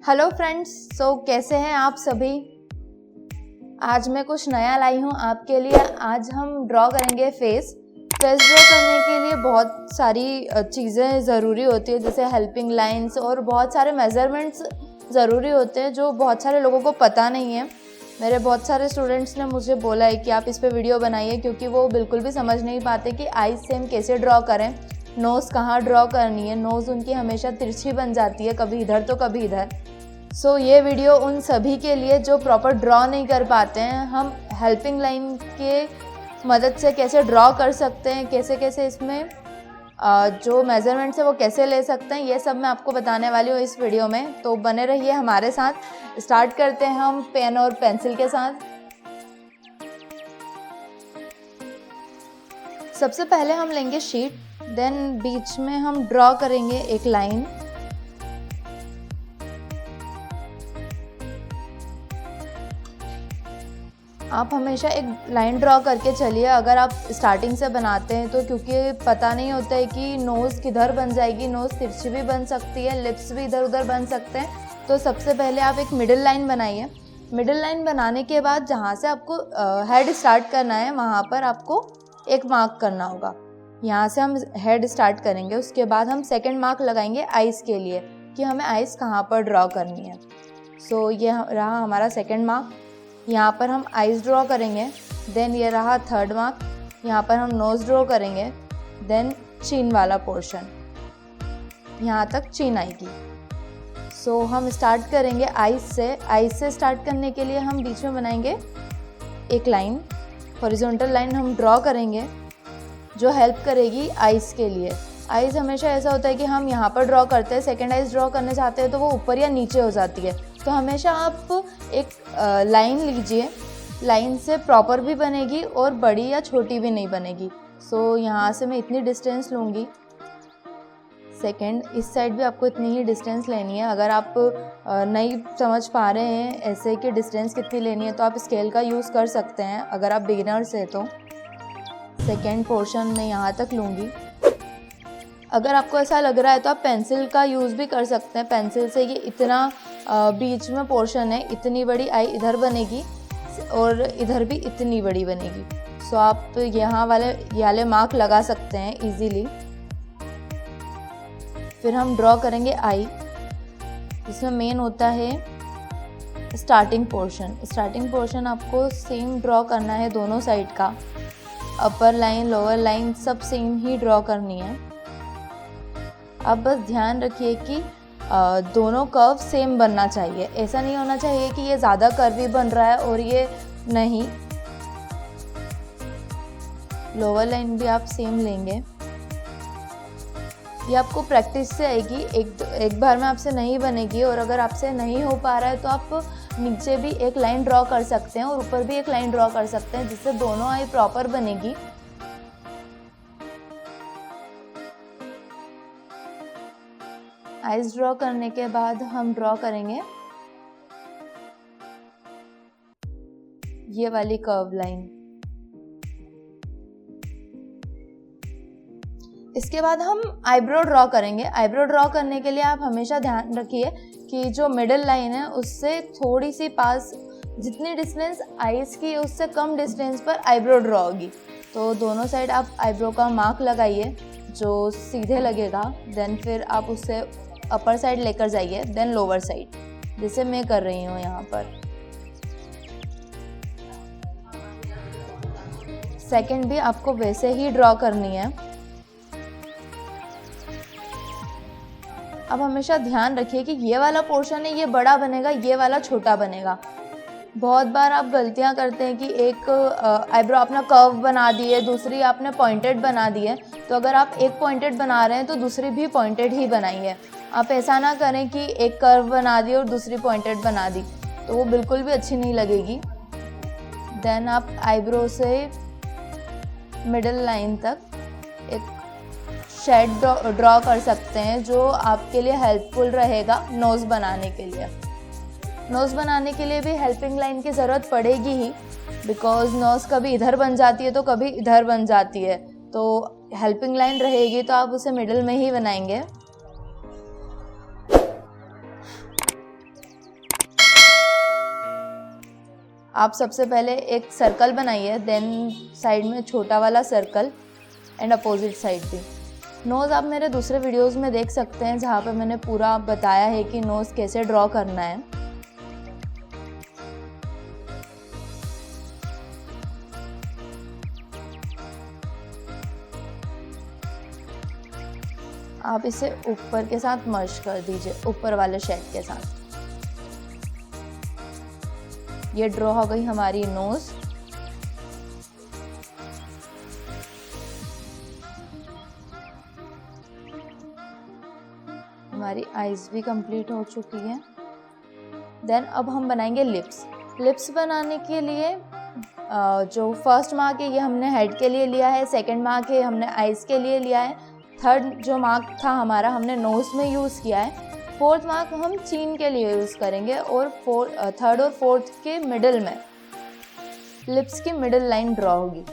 Hello friends, कैसे हैं आप सभी। आज मैं कुछ नया लाई हूँ आपके लिए। आज हम ड्रॉ करेंगे फेस ड्रॉ करने के लिए बहुत सारी चीज़ें ज़रूरी होती है, जैसे हेल्पिंग लाइंस और बहुत सारे मेज़रमेंट्स ज़रूरी होते हैं जो बहुत सारे लोगों को पता नहीं है। मेरे बहुत सारे स्टूडेंट्स ने मुझे बोला है कि आप इस पे वीडियो बनाइए, क्योंकि वो बिल्कुल भी समझ नहीं पाते कि आईज से हम कैसे ड्रॉ करें, नोज़ कहाँ ड्रॉ करनी है। नोज़ उनकी हमेशा तिरछी बन जाती है, कभी इधर तो कभी इधर। ये वीडियो उन सभी के लिए जो प्रॉपर ड्रॉ नहीं कर पाते हैं। हम हेल्पिंग लाइन के मदद से कैसे ड्रॉ कर सकते हैं, कैसे कैसे इसमें जो मेज़रमेंट्स है वो कैसे ले सकते हैं, ये सब मैं आपको बताने वाली हूँ इस वीडियो में। तो बने रहिए हमारे साथ। स्टार्ट करते हैं हम पेन और पेंसिल के साथ। सबसे पहले हम लेंगे शीट, देन बीच में हम ड्रॉ करेंगे एक लाइन। आप हमेशा एक लाइन ड्रॉ करके चलिए। अगर आप स्टार्टिंग से बनाते हैं तो क्योंकि पता नहीं होता है कि नोज़ किधर बन जाएगी, नोज़ तिरछी भी बन सकती है, लिप्स भी इधर उधर बन सकते हैं। तो सबसे पहले आप एक मिडिल लाइन बनाइए। मिडिल लाइन बनाने के बाद जहाँ से आपको हेड स्टार्ट करना है वहाँ पर आपको एक मार्क करना होगा। यहाँ से हम हेड स्टार्ट करेंगे, उसके बाद हम सेकेंड मार्क लगाएंगे आइज़ के लिए कि हमें आइज़ कहाँ पर ड्रॉ करनी है। ये रहा हमारा सेकेंड मार्क। यहाँ पर हम आइज़ ड्रॉ करेंगे। देन ये रहा थर्ड मार्क, यहाँ पर हम नोज़ ड्रॉ करेंगे। देन चीन वाला पोर्शन, यहाँ तक चीन आएगी। हम स्टार्ट करेंगे आइज़ से। आइज़ से स्टार्ट करने के लिए हम बीच में बनाएंगे एक लाइन, हॉरिजॉन्टल लाइन हम ड्रॉ करेंगे जो हेल्प करेगी आइज़ के लिए। आइज़ हमेशा ऐसा होता है कि हम यहाँ पर ड्रॉ करते हैं, सेकेंड आइज़ ड्रॉ करने चाहते हैं तो वो ऊपर या नीचे हो जाती है। तो हमेशा आप एक लाइन लीजिए, लाइन से प्रॉपर भी बनेगी और बड़ी या छोटी भी नहीं बनेगी। यहाँ से मैं इतनी डिस्टेंस लूँगी, सेकेंड इस साइड भी आपको इतनी ही डिस्टेंस लेनी है। अगर आप नहीं समझ पा रहे हैं ऐसे कि डिस्टेंस कितनी लेनी है तो आप स्केल का यूज़ कर सकते हैं। अगर आप बिगिनर्स हैं तो सेकेंड पोर्शन में यहाँ तक लूँगी। अगर आपको ऐसा लग रहा है तो आप पेंसिल का यूज़ भी कर सकते हैं। पेंसिल से ये इतना बीच में पोर्शन है, इतनी बड़ी आई इधर बनेगी और इधर भी इतनी बड़ी बनेगी। आप यहाँ वाले मार्क लगा सकते हैं इजीली। फिर हम ड्रॉ करेंगे आई। इसमें मेन होता है स्टार्टिंग पोर्शन। स्टार्टिंग पोर्शन आपको सेम ड्रॉ करना है, दोनों साइड का। अपर लाइन लोअर लाइन सब सेम ही ड्रॉ करनी है। अब बस ध्यान रखिए कि दोनों कर्व सेम बनना चाहिए। ऐसा नहीं होना चाहिए कि ये ज़्यादा कर्वी बन रहा है और ये नहीं। लोअर लाइन भी आप सेम लेंगे। ये आपको प्रैक्टिस से आएगी, एक बार में आपसे नहीं बनेगी। और अगर आपसे नहीं हो पा रहा है तो आप नीचे भी एक लाइन ड्रॉ कर सकते हैं और ऊपर भी एक लाइन ड्रॉ कर सकते हैं, जिससे दोनों आई प्रॉपर बनेगी। आइज ड्रॉ करने के बाद हम ड्रॉ करेंगे ये वाली कर्व लाइन। इसके बाद हम आईब्रो ड्रॉ करेंगे। आईब्रो ड्रॉ करने के लिए आप हमेशा ध्यान रखिए कि जो मिडिल लाइन है उससे थोड़ी सी पास, जितनी डिस्टेंस आईज की उससे कम डिस्टेंस पर आईब्रो ड्रॉ होगी। तो दोनों साइड आप आईब्रो का मार्क लगाइए जो सीधे लगेगा। देन फिर आप उससे अपर साइड लेकर जाइए, देन लोअर साइड, जैसे मैं कर रही हूँ यहाँ पर। सेकंड भी आपको वैसे ही ड्रॉ करनी है। अब हमेशा ध्यान रखिए कि ये वाला पोर्शन है ये बड़ा बनेगा, ये वाला छोटा बनेगा। बहुत बार आप गलतियाँ करते हैं कि एक आईब्रो आपने कर्व बना दी है, दूसरी आपने पॉइंटेड बना दी है। तो अगर आप एक पॉइंटेड बना रहे हैं तो दूसरी भी पॉइंटेड ही बनाइए। आप ऐसा ना करें कि एक कर्व बना दी और दूसरी पॉइंटेड बना दी, तो वो बिल्कुल भी अच्छी नहीं लगेगी। देन आप आईब्रो से मिडिल लाइन तक एक शेड ड्रॉ कर सकते हैं जो आपके लिए हेल्पफुल रहेगा नोज़ बनाने के लिए। नोज़ बनाने के लिए भी हेल्पिंग लाइन की ज़रूरत पड़ेगी ही, बिकॉज नोज़ कभी इधर बन जाती है तो कभी इधर बन जाती है। तो हेल्पिंग लाइन रहेगी तो आप उसे मिडिल में ही बनाएंगे। आप सबसे पहले एक सर्कल बनाइए, देन साइड में छोटा वाला सर्कल एंड अपोजिट साइड भी। नोज़ आप मेरे दूसरे वीडियोस में देख सकते हैं जहाँ पे मैंने पूरा बताया है कि नोज़ कैसे ड्रॉ करना है। आप इसे ऊपर के साथ मर्ज कर दीजिए, ऊपर वाले शेड के साथ। ये ड्रॉ हो गई हमारी नोज़। हमारी आईज भी कंप्लीट हो चुकी है। देन अब हम बनाएंगे लिप्स। लिप्स बनाने के लिए जो फर्स्ट मार्क है ये हमने हेड के लिए लिया है, सेकंड मार्क है हमने आईज के लिए लिया है, थर्ड जो मार्क था हमारा हमने नोज़ में यूज़ किया है, फोर्थ मार्क हम चीन के लिए यूज़ करेंगे और थर्ड और फोर्थ के मिडिल में लिप्स की मिडिल लाइन ड्रॉ होगी।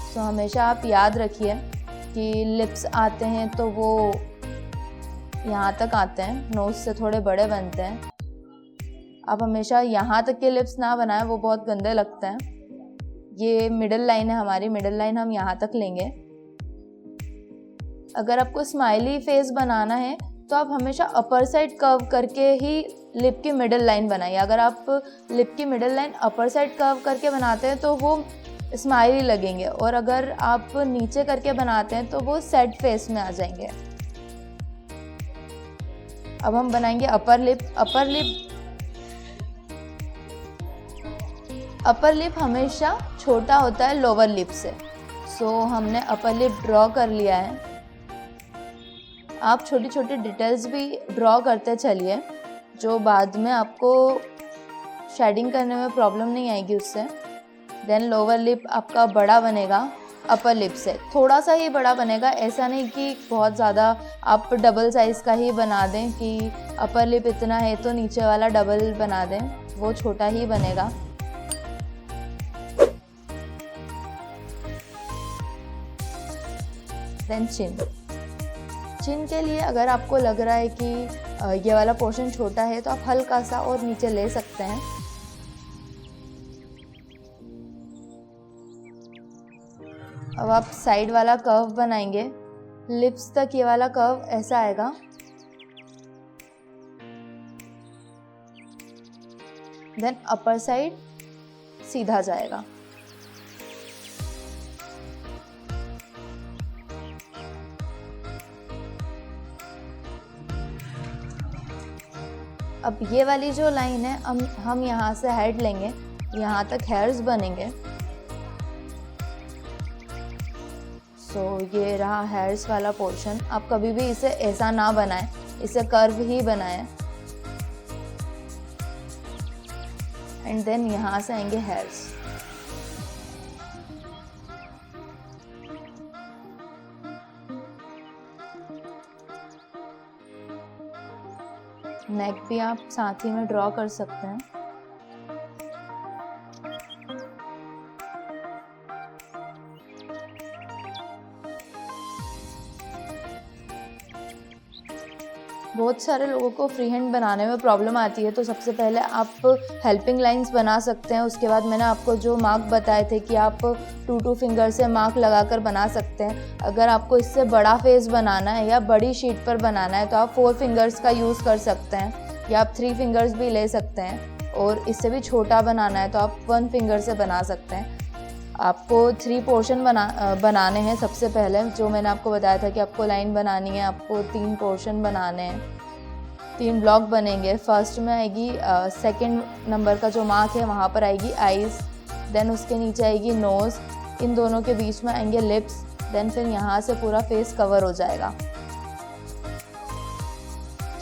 सो हमेशा आप याद रखिए कि लिप्स आते हैं तो वो यहाँ तक आते हैं, नोज़ से थोड़े बड़े बनते हैं। आप हमेशा यहाँ तक के लिप्स ना बनाएं, वो बहुत गंदे लगते हैं। ये मिडिल लाइन है हमारी, मिडिल लाइन हम यहाँ तक लेंगे। अगर आपको स्माइली फेस बनाना है तो आप हमेशा अपर साइड कर्व करके ही लिप की मिडिल लाइन बनाइए। अगर आप लिप की middle line upper side curve करके बनाते हैं तो वो स्माइली लगेंगे, और अगर आप नीचे करके बनाते हैं तो वो सैड फेस में आ जाएंगे। अब हम बनाएंगे अपर लिप। अपर लिप हमेशा छोटा होता है लोअर लिप से। सो हमने अपर लिप ड्रॉ कर लिया है। आप छोटी छोटी डिटेल्स भी ड्रॉ करते चलिए, जो बाद में आपको शेडिंग करने में प्रॉब्लम नहीं आएगी उससे। देन लोअर लिप आपका बड़ा बनेगा अपर लिप से, थोड़ा सा ही बड़ा बनेगा, ऐसा नहीं कि बहुत ज़्यादा आप डबल साइज़ का ही बना दें कि अपर लिप इतना है तो नीचे वाला डबल बना दें, वो छोटा ही बनेगा। देन चिन के लिए अगर आपको लग रहा है कि ये वाला पोर्शन छोटा है तो आप हल्का सा और नीचे ले सकते हैं। अब आप साइड वाला कर्व बनाएंगे, लिप्स तक ये वाला कर्व ऐसा आएगा। देन अपर साइड सीधा जाएगा। अब ये वाली जो लाइन है हम यहाँ से हेड लेंगे, यहाँ तक हेयर्स बनेंगे। सो ये रहा हेयर्स वाला पोर्शन। आप कभी भी इसे ऐसा ना बनाएं, इसे कर्व ही बनाएं। एंड देन यहाँ से आएंगे हेयर्स। नेक भी आप साथ ही में ड्रॉ कर सकते हैं। बहुत सारे लोगों को फ्री हैंड बनाने में प्रॉब्लम आती है, तो सबसे पहले आप हेल्पिंग लाइंस बना सकते हैं। उसके बाद मैंने आपको जो मार्क बताए थे कि आप 2 फिंगर से मार्क लगाकर बना सकते हैं। अगर आपको इससे बड़ा फेस बनाना है या बड़ी शीट पर बनाना है तो आप 4 फिंगर्स का यूज़ कर सकते हैं, या आप 3 फिंगर्स भी ले सकते हैं। और इससे भी छोटा बनाना है तो आप 1 फिंगर से बना सकते हैं। आपको 3 पोर्शन बनाने हैं। सबसे पहले जो मैंने आपको बताया था कि आपको लाइन बनानी है, आपको 3 पोर्शन बनाने हैं, 3 ब्लॉक बनेंगे। फर्स्ट में आएगी सेकंड नंबर का जो मार्क है वहाँ पर आएगी आईज़, देन उसके नीचे आएगी नोज़, इन दोनों के बीच में आएंगे लिप्स, देन फिर यहाँ से पूरा फेस कवर हो जाएगा।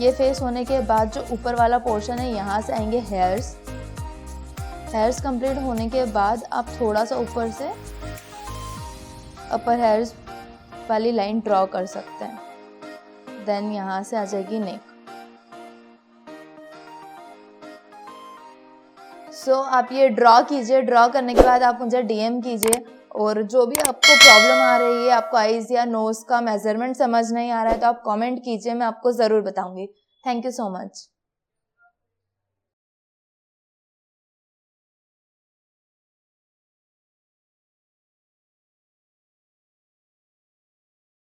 ये फेस होने के बाद जो ऊपर वाला पोर्शन है यहाँ से आएंगे हेयर्स। हेयर्स कंप्लीट होने के बाद आप थोड़ा सा ऊपर से अपर हेयर्स वाली लाइन ड्रॉ कर सकते हैं। देन यहाँ से आ जाएगी नेक। सो आप ये ड्रॉ कीजिए। ड्रॉ करने के बाद आप मुझे DM कीजिए, और जो भी आपको प्रॉब्लम आ रही है, आपको आईज या नोज़ का मेजरमेंट समझ नहीं आ रहा है तो आप कमेंट कीजिए, मैं आपको ज़रूर बताऊंगी। Thank you so much.